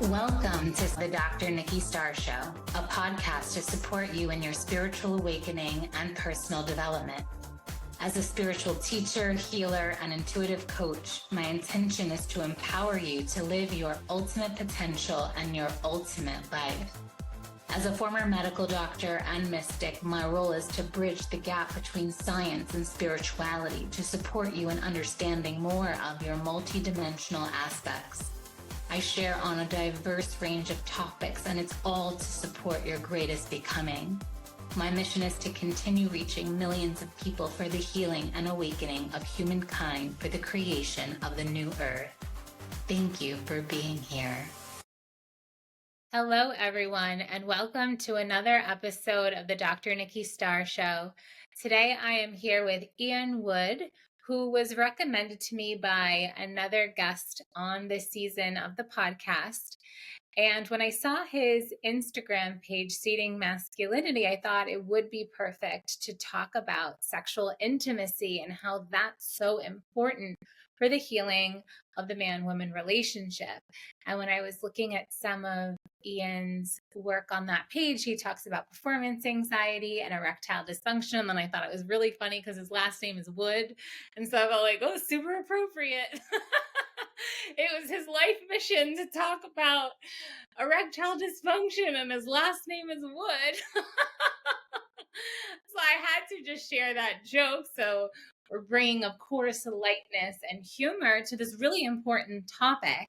Welcome to the Dr. Nikki Starr Show, a podcast to support you in your spiritual awakening and personal development. As a spiritual teacher, healer, and intuitive coach, my intention is to empower you to live your ultimate potential and your ultimate life. As a former medical doctor and mystic, my role is to bridge the gap between science and spirituality to support you in understanding more of your multidimensional aspects. I share on a diverse range of topics, and it's all to support your greatest becoming. My mission is to continue reaching millions of people for the healing and awakening of humankind for the creation of the new earth. Thank you for being here. Hello, everyone, and welcome to another episode of the Dr. Nikki Starr Show. Today, I am here with Ean Wood, who was recommended to me by another guest on this season of the podcast. And when I saw his Instagram page, Seeding Masculinity, I thought it would be perfect to talk about sexual intimacy and how that's so important for the healing of the man-woman relationship. And when I was looking at some of Ian's work on that page, he talks about performance anxiety and erectile dysfunction. And I thought it was really funny because his last name is Wood. And so I felt like, oh, super appropriate. It was his life mission to talk about erectile dysfunction, and his last name is Wood. So I had to just share that joke. So we're bringing, of course, lightness and humor to this really important topic.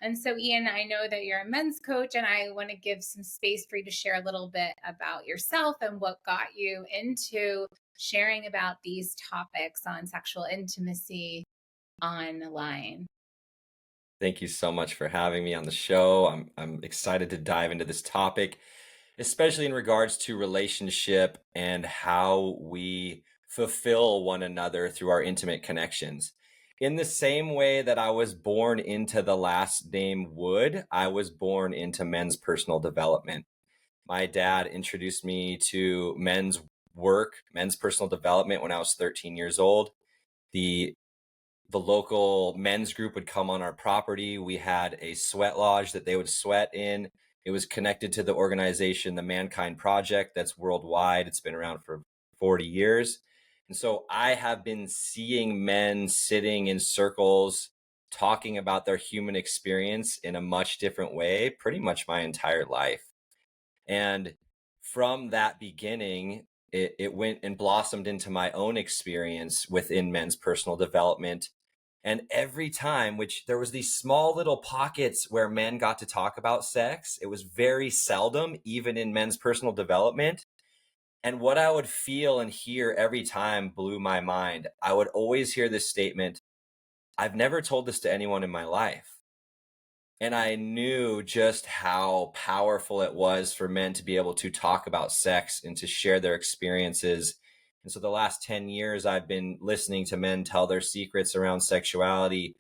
And so, Ian, I know that you're a men's coach, and I want to give some space for you to share a little bit about yourself and what got you into sharing about these topics on sexual intimacy online. Thank you so much for having me on the show. I'm excited to dive into this topic, especially in regards to relationship and how we fulfill one another through our intimate connections. In the same way that I was born into the last name Wood, I was born into men's personal development. My dad introduced me to men's work, men's personal development when I was 13 years old. The local men's group would come on our property. We had a sweat lodge that they would sweat in. It was connected to the organization, the Mankind Project, that's worldwide. It's been around for 40 years. And so I have been seeing men sitting in circles, talking about their human experience in a much different way, pretty much my entire life. And from that beginning, it went and blossomed into my own experience within men's personal development. And every time, which there was these small little pockets where men got to talk about sex, it was very seldom, even in men's personal development. And what I would feel and hear every time blew my mind. I would always hear this statement, I've never told this to anyone in my life. And I knew just how powerful it was for men to be able to talk about sex and to share their experiences. And so the last 10 years, I've been listening to men tell their secrets around sexuality,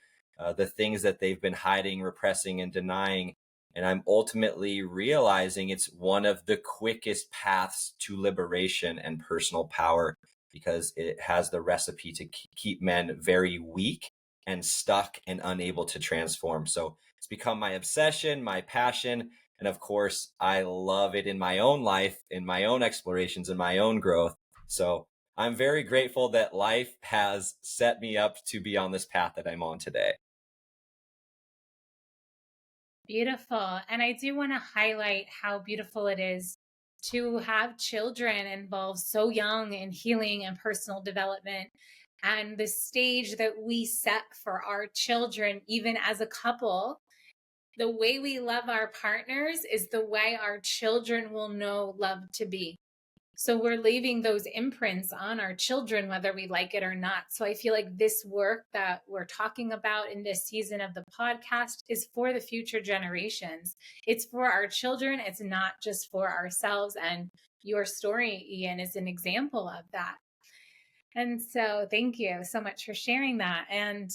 the things that they've been hiding, repressing, and denying. And I'm ultimately realizing it's one of the quickest paths to liberation and personal power, because it has the recipe to keep men very weak and stuck and unable to transform. So it's become my obsession, my passion, and of course, I love it in my own life, in my own explorations, in my own growth. So I'm very grateful that life has set me up to be on this path that I'm on today. Beautiful. And I do want to highlight how beautiful it is to have children involved so young in healing and personal development, and the stage that we set for our children, even as a couple. The way we love our partners is the way our children will know love to be. So we're leaving those imprints on our children, whether we like it or not. So I feel like this work that we're talking about in this season of the podcast is for the future generations. It's for our children. It's not just for ourselves. And your story, Ian, is an example of that. And so thank you so much for sharing that. And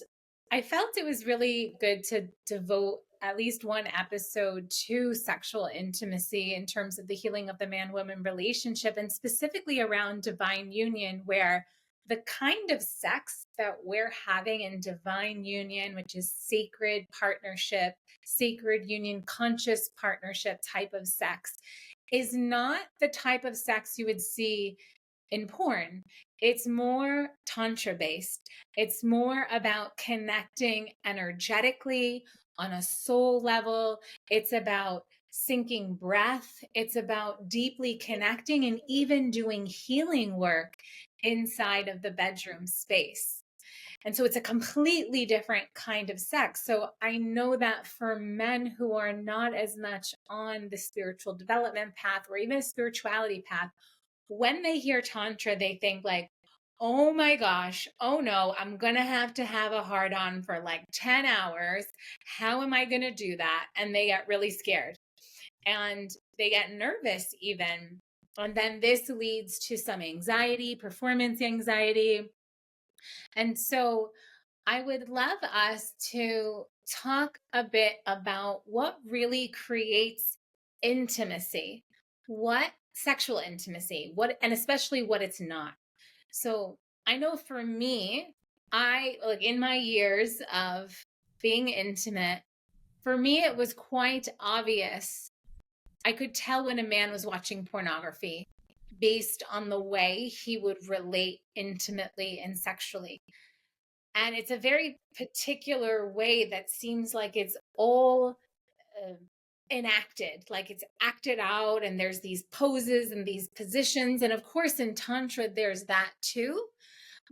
I felt it was really good to devote at least one episode to sexual intimacy in terms of the healing of the man-woman relationship, and specifically around divine union, where the kind of sex that we're having in divine union, which is sacred partnership, sacred union, conscious partnership type of sex, is not the type of sex you would see in porn. It's more tantra based. It's more about connecting energetically on a soul level. It's about syncing breath. It's about deeply connecting and even doing healing work inside of the bedroom space. And so it's a completely different kind of sex. So I know that for men who are not as much on the spiritual development path or even a spirituality path, when they hear Tantra, they think like, oh my gosh, oh no, I'm going to have a hard on for like 10 hours. How am I going to do that? And they get really scared and they get nervous even. And then this leads to some anxiety, performance anxiety. And so I would love us to talk a bit about what really creates intimacy, what sexual intimacy, what, and especially what it's not. So I know for me, I like in my years of being intimate, for me, it was quite obvious. I could tell when a man was watching pornography based on the way he would relate intimately and sexually. And it's a very particular way that seems like it's all uh, enacted, like it's acted out, and there's these poses and these positions. And of course, in Tantra, there's that too.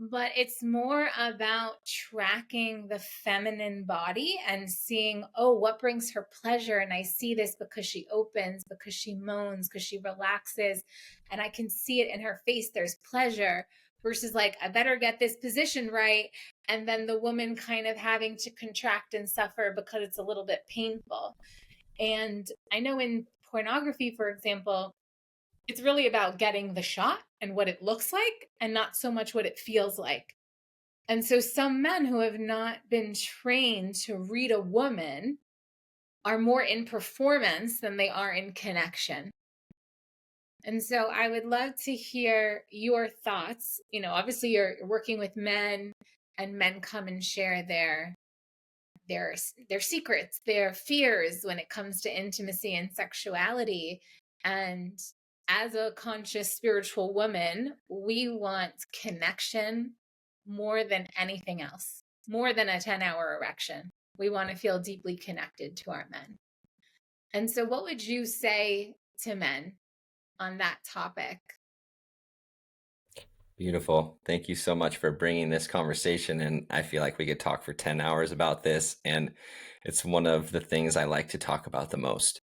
But it's more about tracking the feminine body and seeing, oh, what brings her pleasure? And I see this because she opens, because she moans, because she relaxes. And I can see it in her face. There's pleasure versus like, I better get this position right. And then the woman kind of having to contract and suffer because it's a little bit painful. And I know in pornography, for example, it's really about getting the shot and what it looks like and not so much what it feels like. And so some men who have not been trained to read a woman are more in performance than they are in connection. And so I would love to hear your thoughts. You know, obviously you're working with men and men come and share their secrets, their fears when it comes to intimacy and sexuality. And as a conscious spiritual woman, we want connection more than anything else, more than a 10-hour erection. We want to feel deeply connected to our men. And so what would you say to men on that topic? Beautiful. Thank you so much for bringing this conversation. And I feel like we could talk for 10 hours about this. And it's one of the things I like to talk about the most.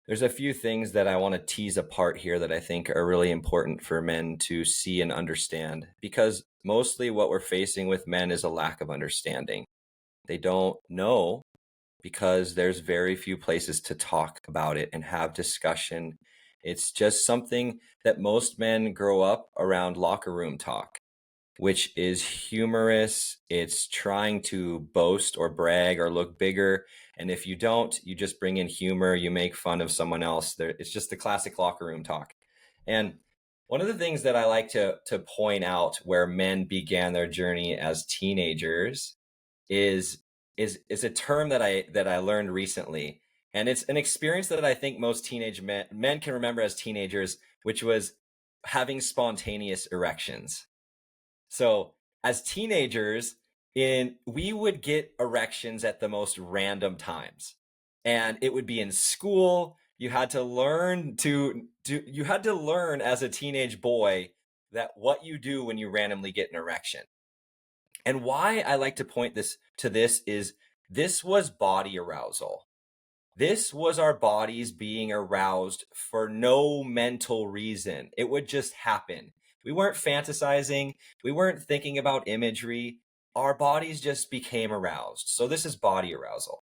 There's a few things that I want to tease apart here that I think are really important for men to see and understand, because mostly what we're facing with men is a lack of understanding. They don't know because there's very few places to talk about it and have discussion. It's just something that most men grow up around locker room talk, which is humorous. It's trying to boast or brag or look bigger. And if you don't, you just bring in humor, you make fun of someone else. It's just the classic locker room talk. And one of the things that I like to point out where men began their journey as teenagers is a term that I learned recently. And it's an experience that I think most teenage men can remember as teenagers, which was having spontaneous erections. So as teenagers, we would get erections at the most random times. And it would be in school. You had to learn as a teenage boy that what you do when you randomly get an erection. And why I like to point this is this was body arousal. This was our bodies being aroused for no mental reason. It would just happen. We weren't fantasizing. We weren't thinking about imagery. Our bodies just became aroused. So this is body arousal.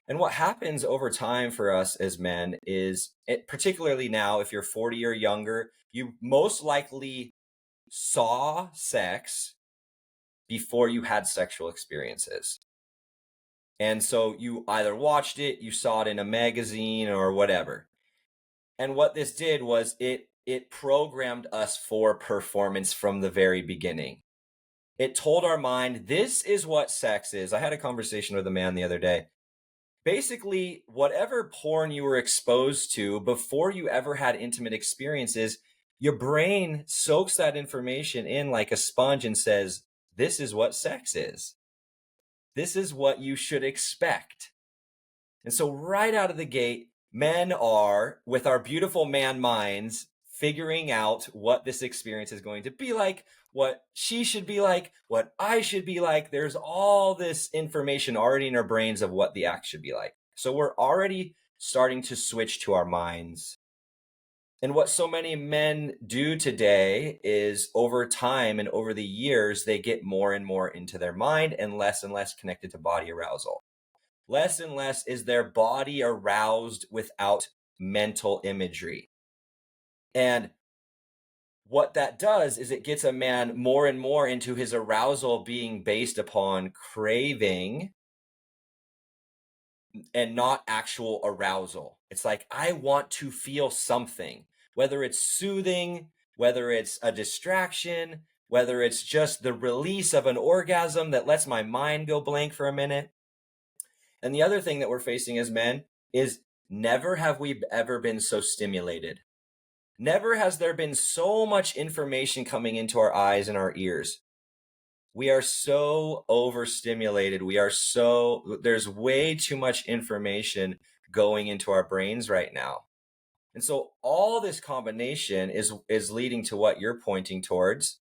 And what happens over time for us as men is, particularly now, if you're 40 or younger, you most likely saw sex before you had sexual experiences. And so you either watched it, you saw it in a magazine or whatever. And what this did was it it programmed us for performance from the very beginning. It told our mind, this is what sex is. I had a conversation with a man the other day. Basically, whatever porn you were exposed to before you ever had intimate experiences, your brain soaks that information in like a sponge and says, this is what sex is. This is what you should expect. And so right out of the gate, men are, with our beautiful man minds, figuring out what this experience is going to be like, what she should be like, what I should be like. There's all this information already in our brains of what the act should be like. So we're already starting to switch to our minds. And what so many men do today is over time and over the years, they get more and more into their mind and less connected to body arousal. Less and less is their body aroused without mental imagery. And what that does is it gets a man more and more into his arousal being based upon craving and not actual arousal. It's like, I want to feel something, whether it's soothing, whether it's a distraction, whether it's just the release of an orgasm that lets my mind go blank for a minute. And the other thing that we're facing as men is never have we ever been so stimulated. Never has there been so much information coming into our eyes and our ears. We are so overstimulated. There's way too much information going into our brains right now. And so all this combination is leading to what you're pointing towards,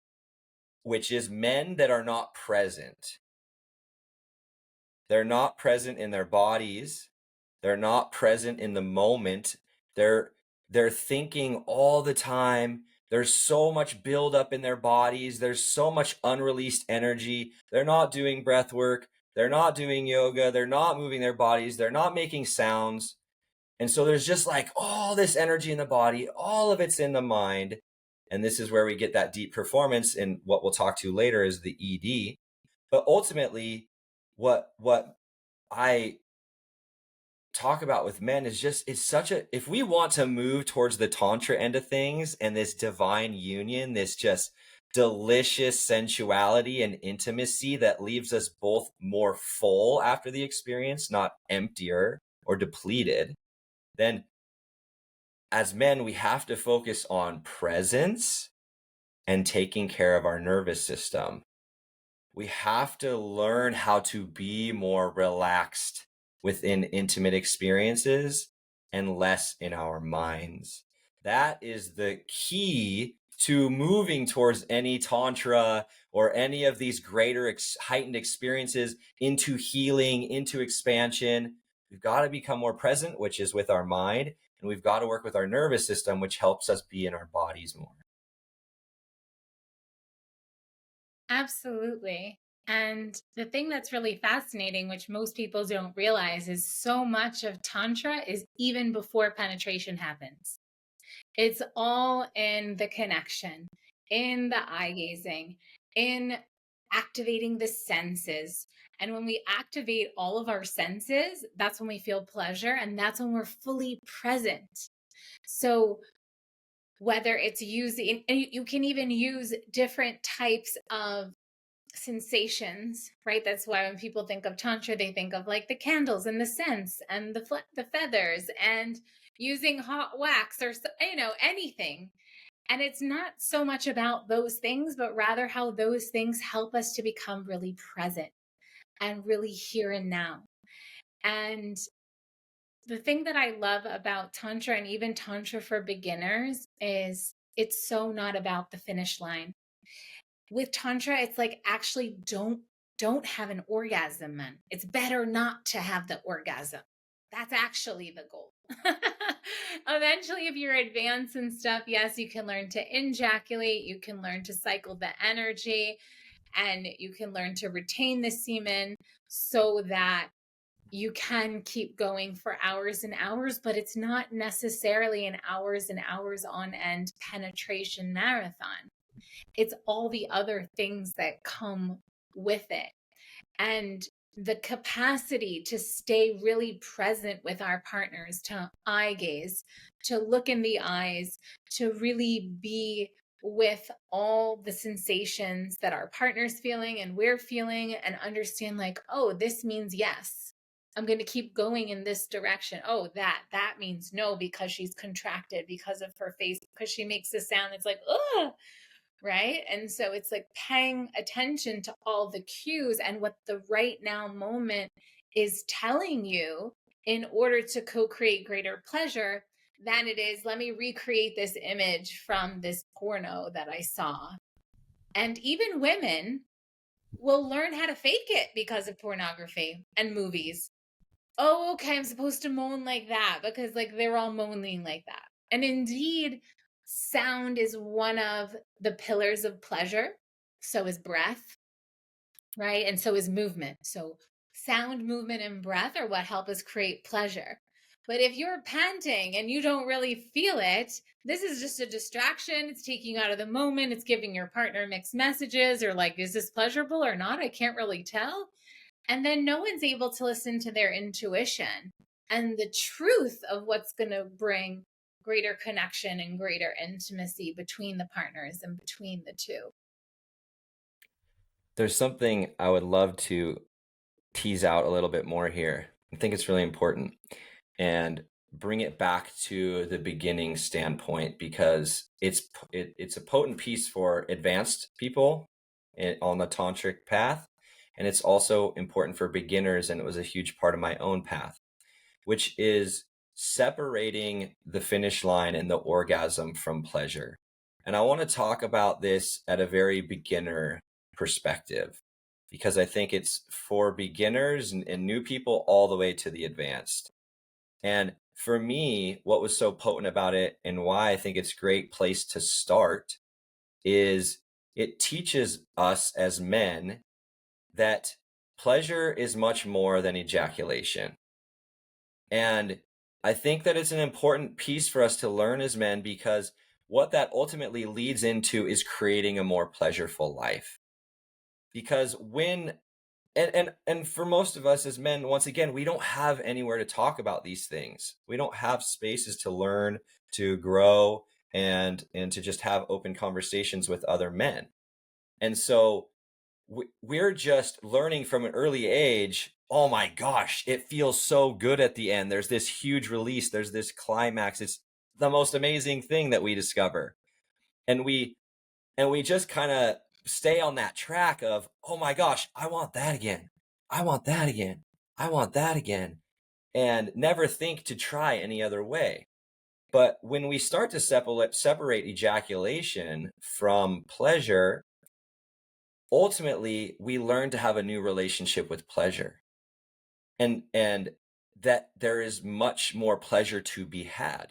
which is men that are not present. They're not present in their bodies. They're not present in the moment. They're thinking all the time. There's so much buildup in their bodies. There's so much unreleased energy. They're not doing breath work. They're not doing yoga. They're not moving their bodies. They're not making sounds. And so there's just like all this energy in the body. All of it's in the mind. And this is where we get that deep performance. And what we'll talk to later is the ED. But ultimately, what I talk about with men is just, if we want to move towards the tantra end of things and this divine union, this just delicious sensuality and intimacy that leaves us both more full after the experience, not emptier or depleted, then as men, we have to focus on presence and taking care of our nervous system. We have to learn how to be more relaxed within intimate experiences and less in our minds. That is the key to moving towards any tantra or any of these greater heightened experiences into healing, into expansion. We've got to become more present, which is with our mind, and we've got to work with our nervous system, which helps us be in our bodies more. Absolutely. And the thing that's really fascinating, which most people don't realize, is so much of Tantra is even before penetration happens. It's all in the connection, in the eye gazing, in activating the senses. And when we activate all of our senses, that's when we feel pleasure and that's when we're fully present. So whether it's using, and you can even use different types of sensations, right? That's why when people think of tantra, they think of like the candles and the scents and the feathers and using hot wax or anything. And it's not so much about those things, but rather how those things help us to become really present and really here and now. And the thing that I love about tantra and even tantra for beginners is it's so not about the finish line. With tantra, it's like, actually don't have an orgasm, man. It's better not to have the orgasm. That's actually the goal. Eventually, if you're advanced and stuff, yes, you can learn to ejaculate, you can learn to cycle the energy, and you can learn to retain the semen so that you can keep going for hours and hours, but it's not necessarily an hours and hours on end penetration marathon. It's all the other things that come with it. And the capacity to stay really present with our partners, to eye gaze, to look in the eyes, to really be with all the sensations that our partner's feeling and we're feeling, and understand like, oh, this means yes. I'm going to keep going in this direction. Oh, that means no, because she's contracted because of her face, because she makes a sound. It's like, ugh, right? And so it's like paying attention to all the cues and what the right now moment is telling you in order to co-create greater pleasure than it is, let me recreate this image from this porno that I saw. And even women will learn how to fake it because of pornography and movies. Oh, okay, I'm supposed to moan like that because like they're all moaning like that. And indeed, sound is one of the pillars of pleasure. So is breath, right? And so is movement. So sound, movement, and breath are what help us create pleasure. But if you're panting and you don't really feel it, this is just a distraction. It's taking you out of the moment. It's giving your partner mixed messages, or like, is this pleasurable or not? I can't really tell. And then no one's able to listen to their intuition and the truth of what's going to bring greater connection and greater intimacy between the partners and between the two. There's something I would love to tease out a little bit more here. I think it's really important, and bring it back to the beginning standpoint, because it's a potent piece for advanced people on the tantric path, and it's also important for beginners, and it was a huge part of my own path, which is separating the finish line and the orgasm from pleasure. And I want to talk about this at a very beginner perspective, because I think it's for beginners and new people all the way to the advanced. And for me, what was so potent about it and why I think it's a great place to start is it teaches us as men that pleasure is much more than ejaculation. And I think that it's an important piece for us to learn as men, because what that ultimately leads into is creating a more pleasureful life. Because when and for most of us as men, once again, we don't have anywhere to talk about these things. We don't have spaces to learn, to grow, and to just have open conversations with other men. And so we're just learning from an early age. Oh my gosh, it feels so good at the end. There's this huge release, there's this climax. It's the most amazing thing that we discover. And we just kind of stay on that track of, oh my gosh, I want that again. I want that again. I want that again. And never think to try any other way. But when we start to separate ejaculation from pleasure, ultimately we learn to have a new relationship with pleasure. And that there is much more pleasure to be had.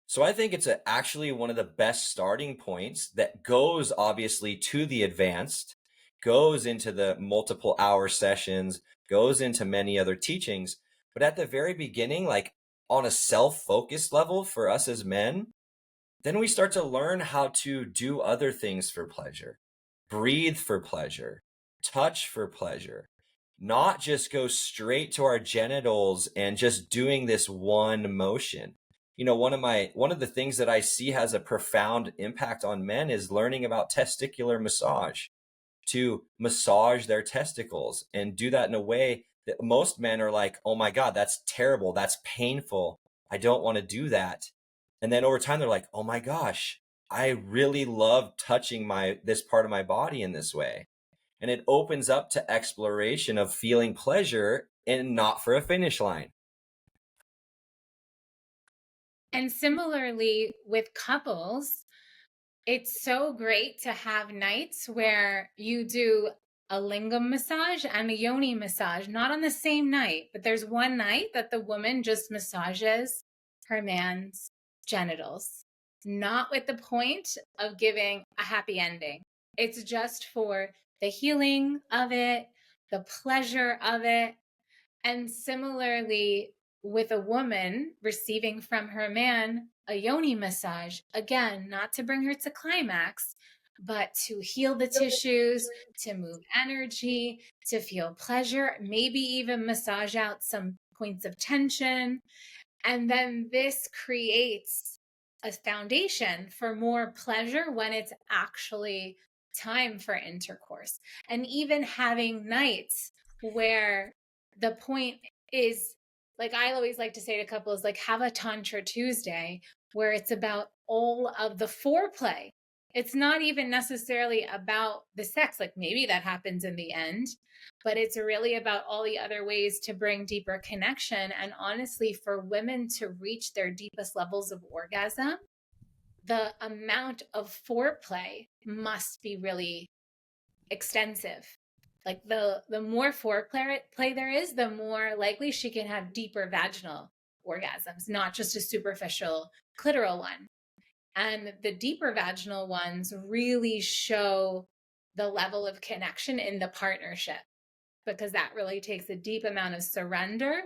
So I think it's actually one of the best starting points that goes obviously to the advanced, goes into the multiple hour sessions, goes into many other teachings. But at the very beginning, like on a self-focused level for us as men, then we start to learn how to do other things for pleasure, breathe for pleasure, touch for pleasure, not just go straight to our genitals and just doing this one motion. You know, one of the things that I see has a profound impact on men is learning about testicular massage, to massage their testicles and do that in a way that most men are like, "Oh my God, that's terrible. That's painful. I don't want to do that." And then over time they're like, "Oh my gosh, I really love touching this part of my body in this way." And it opens up to exploration of feeling pleasure and not for a finish line. And similarly with couples, it's so great to have nights where you do a lingam massage and a yoni massage, not on the same night, but there's one night that the woman just massages her man's genitals, not with the point of giving a happy ending. It's just for the healing of it, the pleasure of it. And similarly, with a woman receiving from her man a yoni massage, again, not to bring her to climax, but to heal the tissues, to move energy, to feel pleasure, maybe even massage out some points of tension. And then this creates a foundation for more pleasure when it's actually time for intercourse. And even having nights where the point is, like I always like to say to couples, like have a Tantra Tuesday where it's about all of the foreplay. It's not even necessarily about the sex, like maybe that happens in the end, but it's really about all the other ways to bring deeper connection. And honestly, for women to reach their deepest levels of orgasm, the amount of foreplay must be really extensive. Like the more foreplay there is, the more likely she can have deeper vaginal orgasms, not just a superficial clitoral one. And the deeper vaginal ones really show the level of connection in the partnership, because that really takes a deep amount of surrender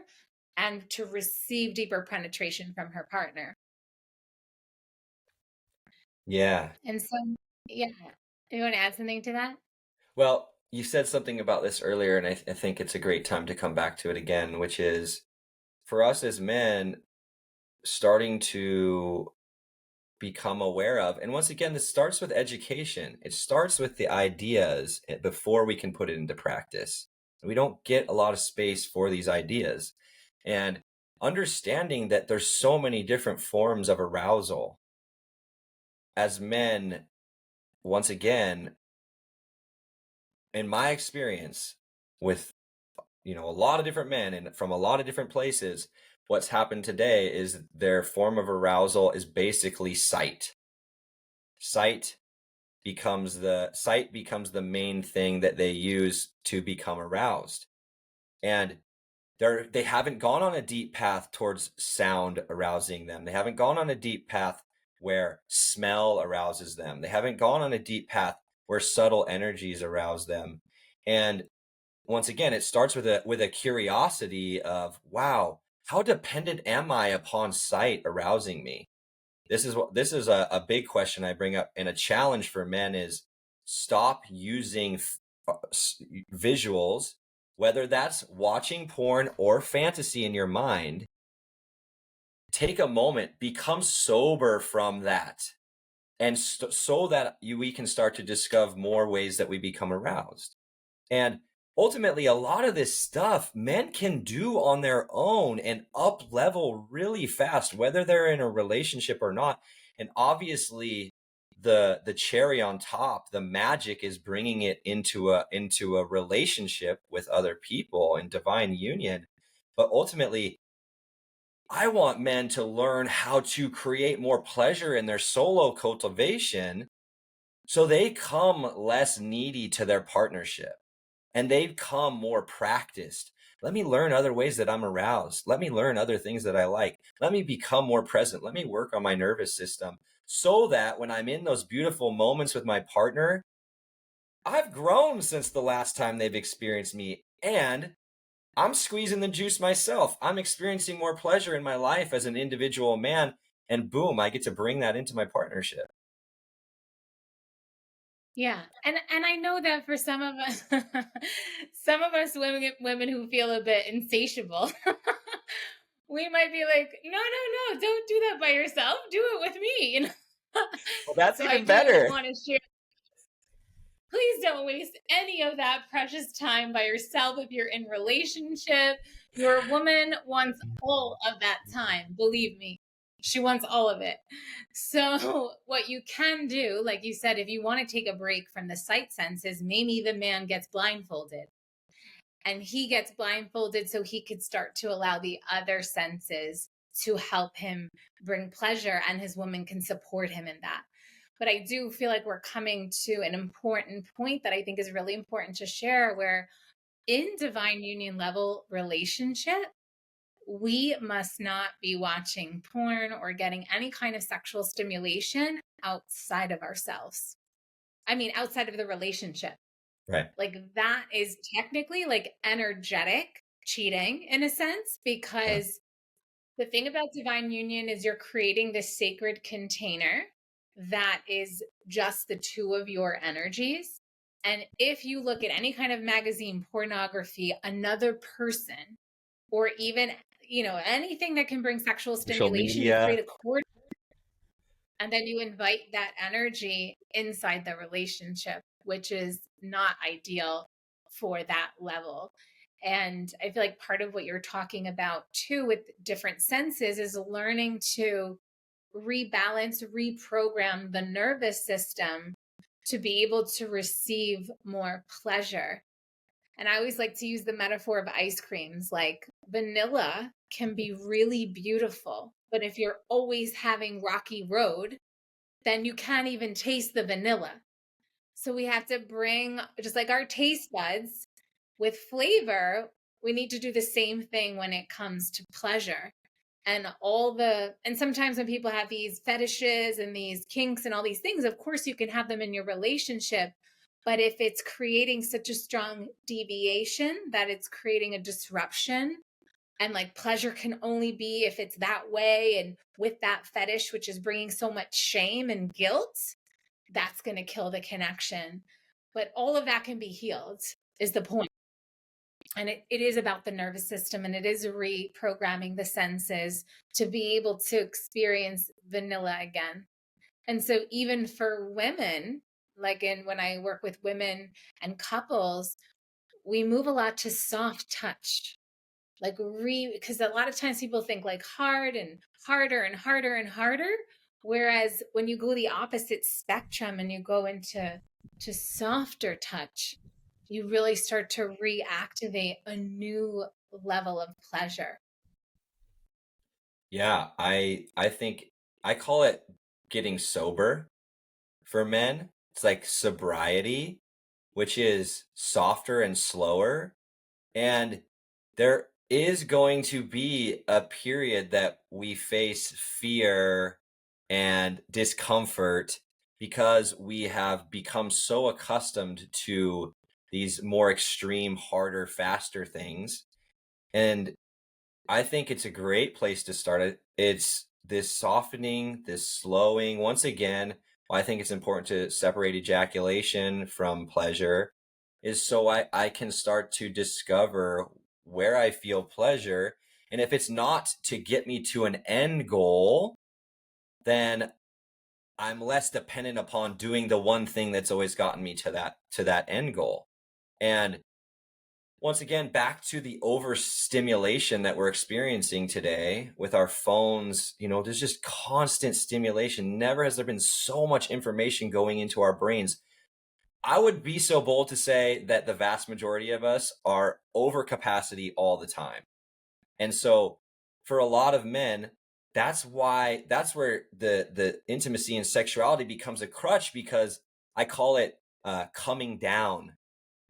and to receive deeper penetration from her partner. Yeah. And so, yeah, you want to add something to that? Well, you said something about this earlier, and I think it's a great time to come back to it again, which is for us as men, starting to become aware of. And once again, this starts with education. It starts with the ideas before we can put it into practice. We don't get a lot of space for these ideas. And understanding that there's so many different forms of arousal. As men, once again, in my experience with a lot of different men and from a lot of different places, what's happened today is their form of arousal is basically sight. Sight becomes the main thing that they use to become aroused. And they haven't gone on a deep path towards sound arousing them. They haven't gone on a deep path where smell arouses them. They haven't gone on a deep path where subtle energies arouse them. And once again, it starts with a curiosity of, wow, how dependent am I upon sight arousing me? This is a big question I bring up, and a challenge for men is stop using visuals, whether that's watching porn or fantasy in your mind. Take a moment, become sober from that, and so that we can start to discover more ways that we become aroused. And ultimately, a lot of this stuff men can do on their own and up level really fast, whether they're in a relationship or not. And obviously, the cherry on top, the magic is bringing it into a relationship with other people in divine union. But ultimately, I want men to learn how to create more pleasure in their solo cultivation so they come less needy to their partnership. And they become more practiced. Let me learn other ways that I'm aroused. Let me learn other things that I like. Let me become more present. Let me work on my nervous system so that when I'm in those beautiful moments with my partner, I've grown since the last time they've experienced me. And I'm squeezing the juice myself. I'm experiencing more pleasure in my life as an individual man. And boom, I get to bring that into my partnership. Yeah. And I know that for some of us some of us women who feel a bit insatiable, we might be like, no, no, no, don't do that by yourself. Do it with me. Well, that's So I even do better. want to share. Please don't waste any of that precious time by yourself if you're in relationship. Your woman wants all of that time. Believe me, she wants all of it. So what you can do, like you said, if you want to take a break from the sight senses, maybe the man gets blindfolded. And he gets blindfolded so he could start to allow the other senses to help him bring pleasure, and his woman can support him in that. But I do feel like we're coming to an important point that I think is really important to share, where in divine union level relationship, we must not be watching porn or getting any kind of sexual stimulation outside of ourselves. I mean, outside of the relationship. Right. Like that is technically like energetic cheating in a sense, because the thing about divine union is you're creating this sacred container that is just the two of your energies. And if you look at any kind of magazine, pornography, another person, or even, anything that can bring sexual Social stimulation, you media. create a cord, and then you invite that energy inside the relationship, which is not ideal for that level. And I feel like part of what you're talking about too with different senses is learning to rebalance, reprogram the nervous system to be able to receive more pleasure. And I always like to use the metaphor of ice creams. Like vanilla can be really beautiful, but if you're always having rocky road, then you can't even taste the vanilla. So we have to bring, just like our taste buds with flavor, we need to do the same thing when it comes to pleasure. And sometimes when people have these fetishes and these kinks and all these things, of course you can have them in your relationship. But if it's creating such a strong deviation that it's creating a disruption, and like pleasure can only be if it's that way and with that fetish, which is bringing so much shame and guilt, that's going to kill the connection. But all of that can be healed, is the point. And it is about the nervous system, and it is reprogramming the senses to be able to experience vanilla again. And so even for women, like when I work with women and couples, we move a lot to soft touch. Because a lot of times people think like hard and harder and harder and harder. Whereas when you go the opposite spectrum and you go into softer touch, you really start to reactivate a new level of pleasure. Yeah, I think I call it getting sober for men. It's like sobriety, which is softer and slower. And there is going to be a period that we face fear and discomfort because we have become so accustomed to these more extreme, harder, faster things. And I think it's a great place to start it. It's this softening, this slowing. Once again, why I think it's important to separate ejaculation from pleasure is so I can start to discover where I feel pleasure. And if it's not to get me to an end goal, then I'm less dependent upon doing the one thing that's always gotten me to that end goal. And once again, back to the overstimulation that we're experiencing today with our phones, there's just constant stimulation. Never has there been so much information going into our brains. I would be so bold to say that the vast majority of us are over capacity all the time. And so for a lot of men, that's where the intimacy and sexuality becomes a crutch, because I call it coming down.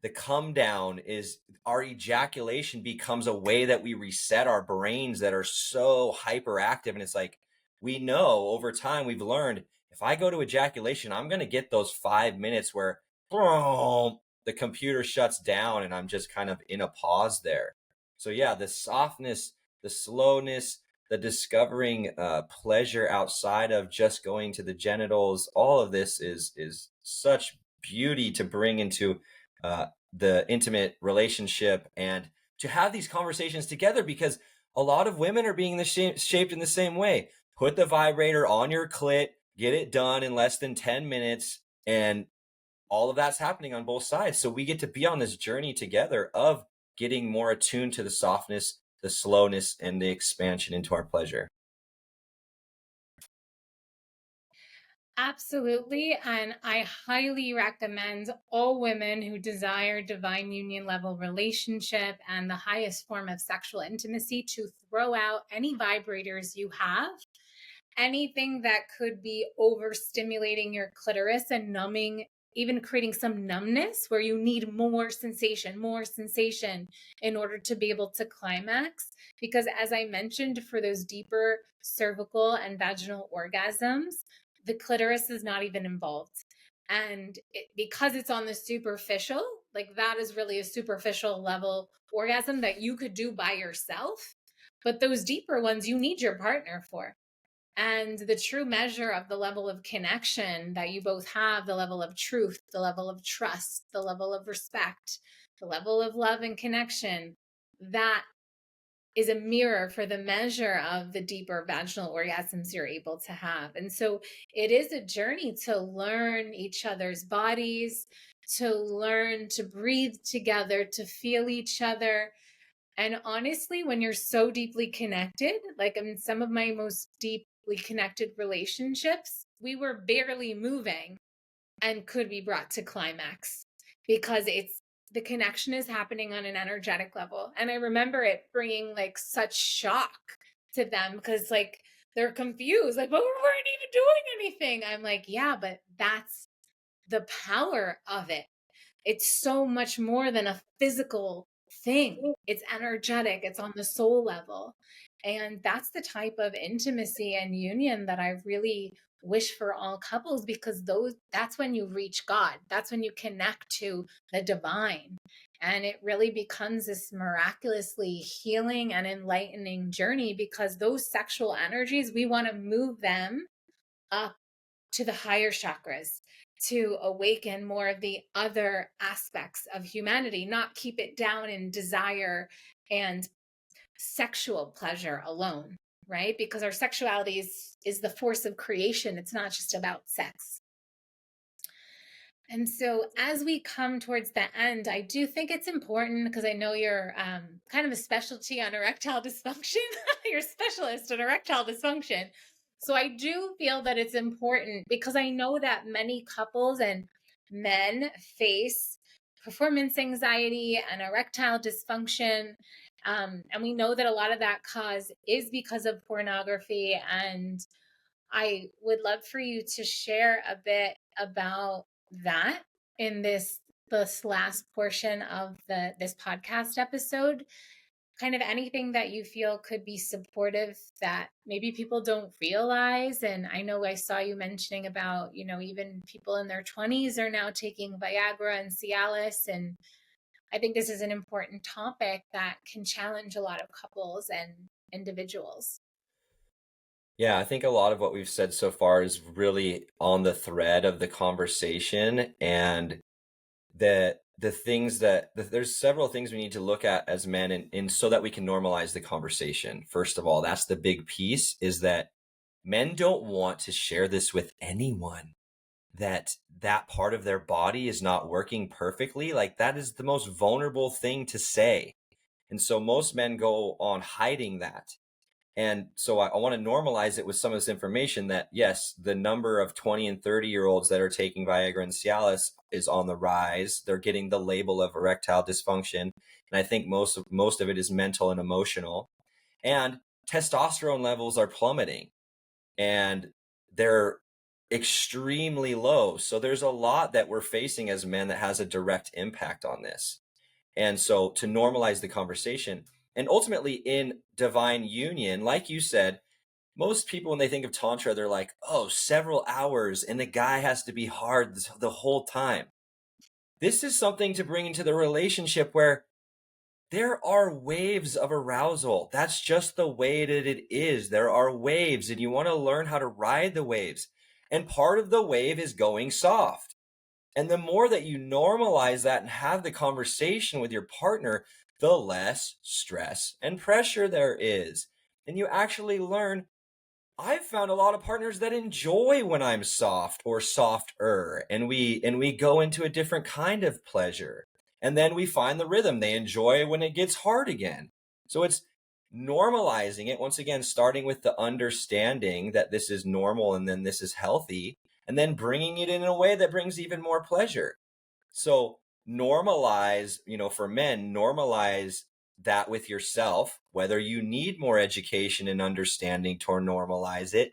The come down is our ejaculation becomes a way that we reset our brains that are so hyperactive. And it's like, we know over time, we've learned, if I go to ejaculation, I'm going to get those 5 minutes where boom, the computer shuts down and I'm just kind of in a pause there. So yeah, the softness, the slowness, the discovering pleasure outside of just going to the genitals, all of this is such beauty to bring into the intimate relationship, and to have these conversations together, because a lot of women are being shaped in the same way. Put the vibrator on your clit, get it done in less than 10 minutes, and all of that's happening on both sides. So we get to be on this journey together of getting more attuned to the softness, the slowness, and the expansion into our pleasure. Absolutely. And I highly recommend all women who desire divine union level relationship and the highest form of sexual intimacy to throw out any vibrators you have, anything that could be overstimulating your clitoris and numbing, even creating some numbness where you need more sensation in order to be able to climax. Because as I mentioned, for those deeper cervical and vaginal orgasms, the clitoris is not even involved. And because it's on the superficial, like that is really a superficial level orgasm that you could do by yourself. But those deeper ones, you need your partner for. And the true measure of the level of connection that you both have, the level of truth, the level of trust, the level of respect, the level of love and connection, that is a mirror for the measure of the deeper vaginal orgasms you're able to have. And so it is a journey to learn each other's bodies, to learn to breathe together, to feel each other. And honestly, when you're so deeply connected, like in some of my most deeply connected relationships, we were barely moving and could be brought to climax because it's the connection is happening on an energetic level. And I remember it bringing like such shock to them because like they're confused, like, but we weren't even doing anything. I'm like, yeah, but that's the power of it. It's so much more than a physical thing. It's energetic, it's on the soul level. And that's the type of intimacy and union that I really wish for all couples, because that's when you reach God. That's when you connect to the divine. And it really becomes this miraculously healing and enlightening journey, because those sexual energies, we want to move them up to the higher chakras to awaken more of the other aspects of humanity, not keep it down in desire and sexual pleasure alone, right? Because our sexuality is the force of creation. It's not just about sex. And so as we come towards the end, I do think it's important, because I know you're kind of a specialty on erectile dysfunction. You're a specialist on erectile dysfunction. So I do feel that it's important, because I know that many couples and men face performance anxiety and erectile dysfunction. And we know that a lot of that cause is because of pornography. And I would love for you to share a bit about that in this last portion of this podcast episode. Kind of anything that you feel could be supportive that maybe people don't realize. And I know I saw you mentioning about, even people in their 20s are now taking Viagra and Cialis. And I think this is an important topic that can challenge a lot of couples and individuals. Yeah, I think a lot of what we've said so far is really on the thread of the conversation, and the things there's several things we need to look at as men, and so that we can normalize the conversation. First of all, that's the big piece, is that men don't want to share this with anyone, that part of their body is not working perfectly. Like, that is the most vulnerable thing to say. And so most men go on hiding that. And so I want to normalize it with some of this information, that yes, the number of 20 and 30-year-olds that are taking Viagra and Cialis is on the rise. They're getting the label of erectile dysfunction. And I think most of it is mental and emotional. And testosterone levels are plummeting, and they're extremely low. So there's a lot that we're facing as men that has a direct impact on this. And so to normalize the conversation, and ultimately in divine union, like you said, most people, when they think of Tantra, they're like, oh, several hours, and the guy has to be hard the whole time. This is something to bring into the relationship where there are waves of arousal. That's just the way that it is. There are waves, and you want to learn how to ride the waves. And part of the wave is going soft. And the more that you normalize that and have the conversation with your partner, the less stress and pressure there is. And you actually learn. I've found a lot of partners that enjoy when I'm soft or softer, and we go into a different kind of pleasure. And then we find the rhythm. They enjoy when it gets hard again. So it's normalizing it, once again, starting with the understanding that this is normal and then this is healthy, and then bringing it in a way that brings even more pleasure. So normalize, for men, normalize that with yourself, whether you need more education and understanding to normalize it.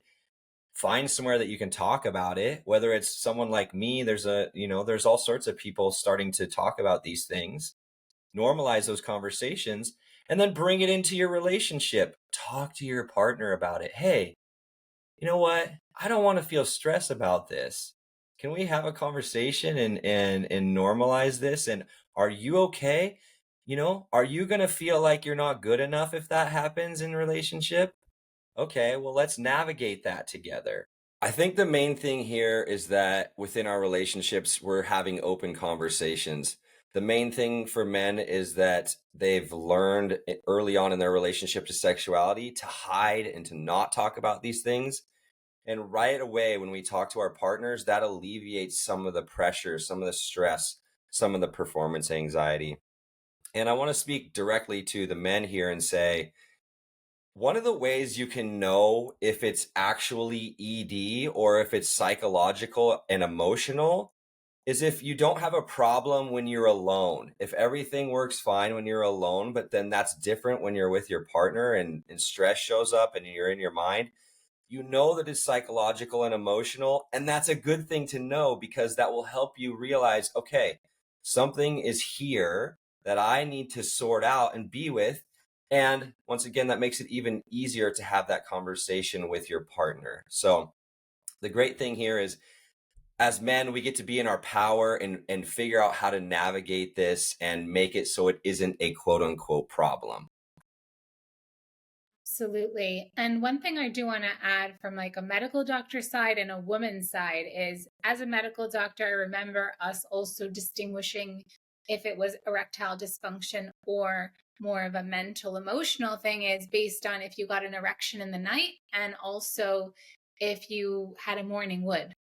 Find somewhere that you can talk about it, whether it's someone like me. There's all sorts of people starting to talk about these things. Normalize those conversations, and then bring it into your relationship. Talk to your partner about it. Hey, you know what? I don't want to feel stress about this. Can we have a conversation and normalize this? And are you okay? Are you going to feel like you're not good enough if that happens in relationship? Okay, well, let's navigate that together. I think the main thing here is that within our relationships, we're having open conversations. The main thing for men is that they've learned early on in their relationship to sexuality to hide and to not talk about these things. And right away, when we talk to our partners, that alleviates some of the pressure, some of the stress, some of the performance anxiety. And I want to speak directly to the men here and say, one of the ways you can know if it's actually ED or if it's psychological and emotional is if you don't have a problem when you're alone. If everything works fine when you're alone, but then that's different when you're with your partner and stress shows up and you're in your mind, you know that it's psychological and emotional. And that's a good thing to know because that will help you realize, okay, something is here that I need to sort out and be with. And once again, that makes it even easier to have that conversation with your partner. So the great thing here is as men, we get to be in our power and figure out how to navigate this and make it so it isn't a quote unquote problem. Absolutely. And one thing I do want to add from like a medical doctor side and a woman's side is as a medical doctor, I remember us also distinguishing if it was erectile dysfunction or more of a mental emotional thing is based on if you got an erection in the night and also if you had a morning wood.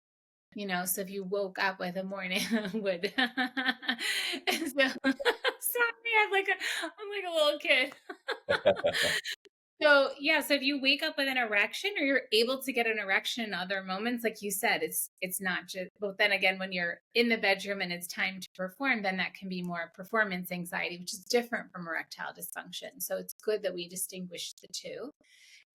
So if you woke up with a morning wood. And so sorry, I'm like a little kid. So yeah, so if you wake up with an erection or you're able to get an erection in other moments, like you said, it's not just, but then again, when you're in the bedroom and it's time to perform, then that can be more performance anxiety, which is different from erectile dysfunction. So it's good that we distinguish the two.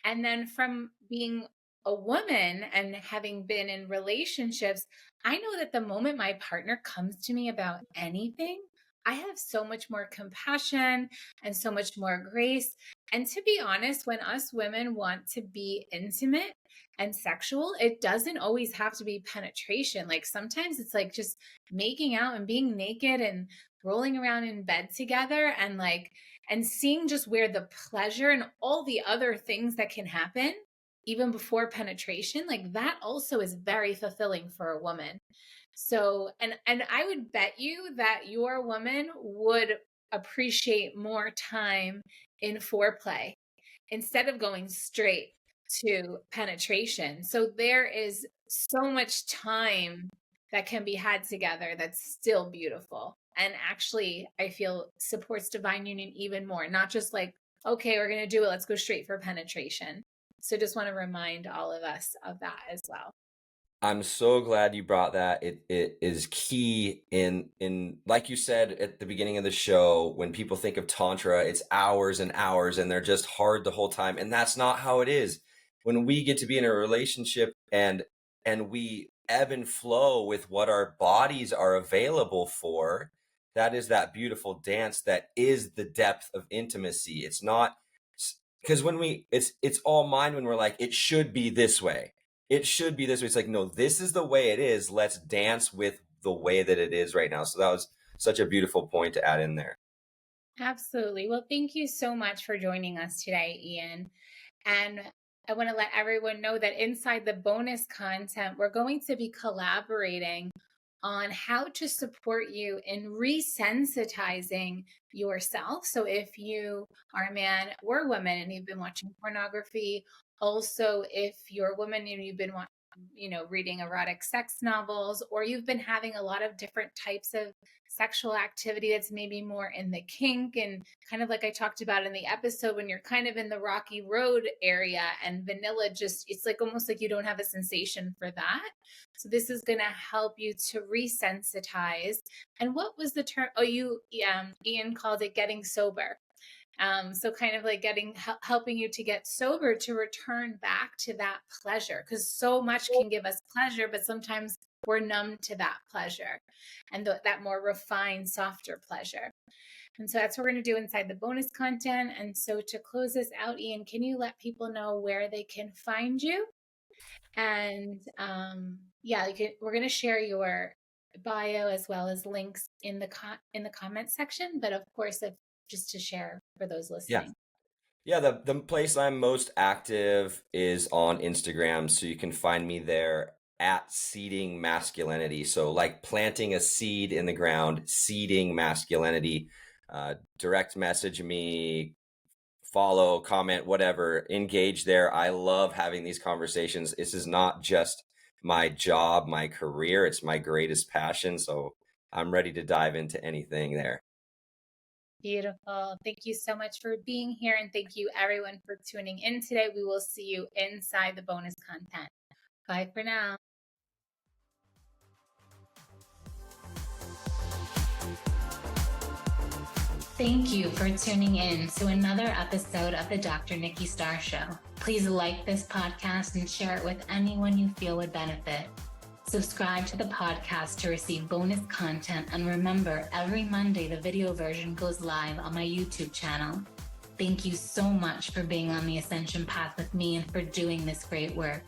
And then from being a woman and having been in relationships, I know that the moment my partner comes to me about anything, I have so much more compassion and so much more grace. And to be honest, when us women want to be intimate and sexual, it doesn't always have to be penetration. Like sometimes it's like just making out and being naked and rolling around in bed together and seeing just where the pleasure and all the other things that can happen even before penetration, like that also is very fulfilling for a woman. So, and I would bet you that your woman would appreciate more time in foreplay instead of going straight to penetration. So there is so much time that can be had together that's still beautiful. And actually, I feel supports divine union even more, not just like, okay, we're going to do it. Let's go straight for penetration. So just want to remind all of us of that as well. I'm so glad you brought that. It is key in like you said at the beginning of the show, when people think of tantra, it's hours and hours and they're just hard the whole time. And that's not how it is. When we get to be in a relationship and we ebb and flow with what our bodies are available for, that is that beautiful dance that is the depth of intimacy. It's not because when it's all mind when we're like, it should be this way, it should be this way. It's like, no, this is the way it is. Let's dance with the way that it is right now. So that was such a beautiful point to add in there. Absolutely. Well, thank you so much for joining us today, Ian. And I want to let everyone know that inside the bonus content, we're going to be collaborating on how to support you in resensitizing yourself. So if you are a man or a woman and you've been watching pornography, also if you're a woman and you've been reading erotic sex novels, or you've been having a lot of different types of sexual activity that's maybe more in the kink and kind of like I talked about in the episode, when you're kind of in the rocky road area and vanilla, just it's like almost like you don't have a sensation for that. So this is going to help you to resensitize. And what was the term? Oh, Ian called it getting sober. So kind of like helping you to get sober to return back to that pleasure, because so much can give us pleasure, but sometimes we're numb to that pleasure and that more refined, softer pleasure. And so that's what we're going to do inside the bonus content. And so to close this out, Ian, can you let people know where they can find you? And yeah, we're going to share your bio as well as links in the comment section. But of course, just to share for those Yeah. listening. Yeah, the place I'm most active is on Instagram, so you can find me there at seeding masculinity. So like planting a seed in the ground, seeding masculinity. Direct message me, follow, comment, whatever, engage there. I love having these conversations. This is not just my job, my career, it's my greatest passion. So I'm ready to dive into anything there. Beautiful. Thank you so much for being here. And thank you, everyone, for tuning in today. We will see you inside the bonus content. Bye for now. Thank you for tuning in to another episode of the Dr. Nikki Starr Show. Please like this podcast and share it with anyone you feel would benefit. Subscribe to the podcast to receive bonus content, and remember, every Monday the video version goes live on my YouTube channel. Thank you so much for being on the Ascension path with me and for doing this great work.